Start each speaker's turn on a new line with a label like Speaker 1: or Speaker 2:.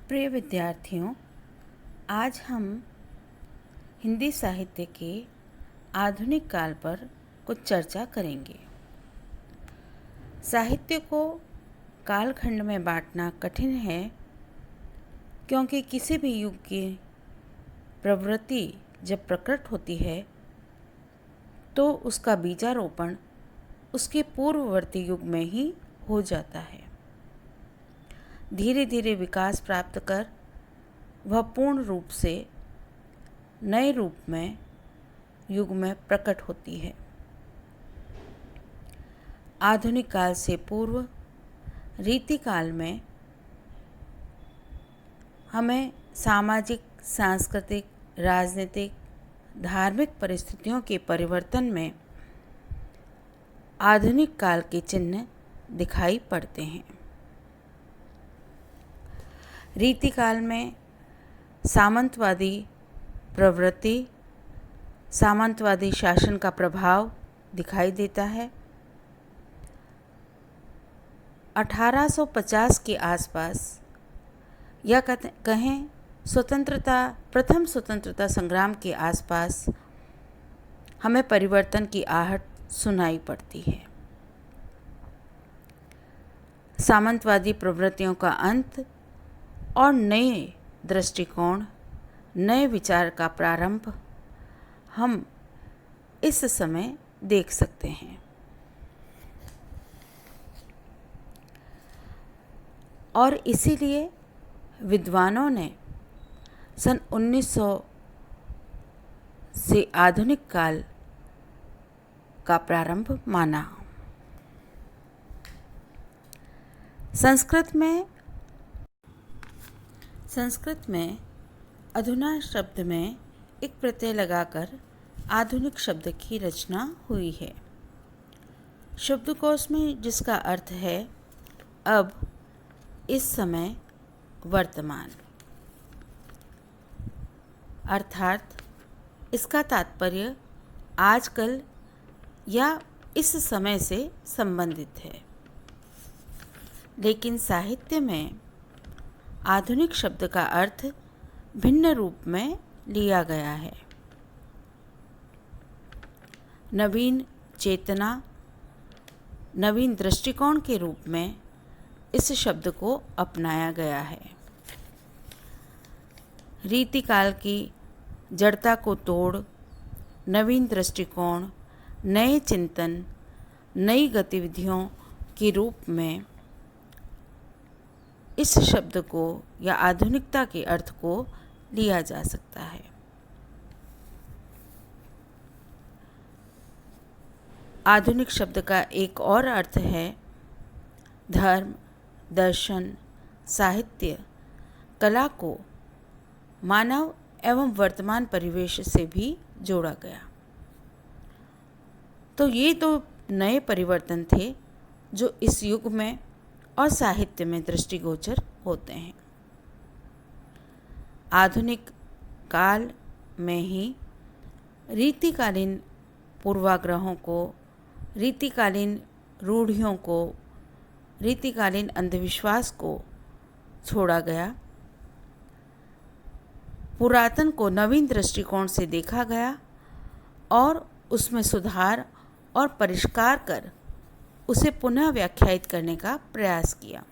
Speaker 1: प्रिय विद्यार्थियों, आज हम हिंदी साहित्य के आधुनिक काल पर कुछ चर्चा करेंगे। साहित्य को कालखंड में बांटना कठिन है, क्योंकि किसी भी युग की प्रवृत्ति जब प्रकट होती है तो उसका बीजारोपण उसके पूर्ववर्ती युग में ही हो जाता है। धीरे धीरे विकास प्राप्त कर वह पूर्ण रूप से नए रूप में युग में प्रकट होती है। आधुनिक काल से पूर्व रीति काल में हमें सामाजिक, सांस्कृतिक, राजनीतिक, धार्मिक परिस्थितियों के परिवर्तन में आधुनिक काल के चिन्ह दिखाई पड़ते हैं। रीति काल में सामंतवादी प्रवृत्ति, सामंतवादी शासन का प्रभाव दिखाई देता है। 1850 के आसपास या कहें प्रथम स्वतंत्रता संग्राम के आसपास हमें परिवर्तन की आहट सुनाई पड़ती है। सामंतवादी प्रवृत्तियों का अंत और नए दृष्टिकोण, नए विचार का प्रारंभ हम इस समय देख सकते हैं। और इसीलिए विद्वानों ने सन 1900 से आधुनिक काल का प्रारंभ माना। संस्कृत में अधुना शब्द में एक प्रत्यय लगाकर आधुनिक शब्द की रचना हुई है। शब्दकोश में जिसका अर्थ है अब, इस समय, वर्तमान, अर्थात इसका तात्पर्य आजकल या इस समय से संबंधित है। लेकिन साहित्य में आधुनिक शब्द का अर्थ भिन्न रूप में लिया गया है। नवीन चेतना, नवीन दृष्टिकोण के रूप में इस शब्द को अपनाया गया है। रीति काल की जड़ता को तोड़ नवीन दृष्टिकोण, नए चिंतन, नई गतिविधियों के रूप में इस शब्द को या आधुनिकता के अर्थ को लिया जा सकता है। आधुनिक शब्द का एक और अर्थ है धर्म, दर्शन, साहित्य, कला को मानव एवं वर्तमान परिवेश से भी जोड़ा गया। तो ये दो नए परिवर्तन थे जो इस युग में और साहित्य में दृष्टिगोचर होते हैं। आधुनिक काल में ही रीतिकालीन पूर्वाग्रहों को, रीतिकालीन रूढ़ियों को, रीतिकालीन अंधविश्वास को छोड़ा गया। पुरातन को नवीन दृष्टिकोण से देखा गया और उसमें सुधार और परिष्कार कर उसे पुनः व्याख्यायित करने का प्रयास किया।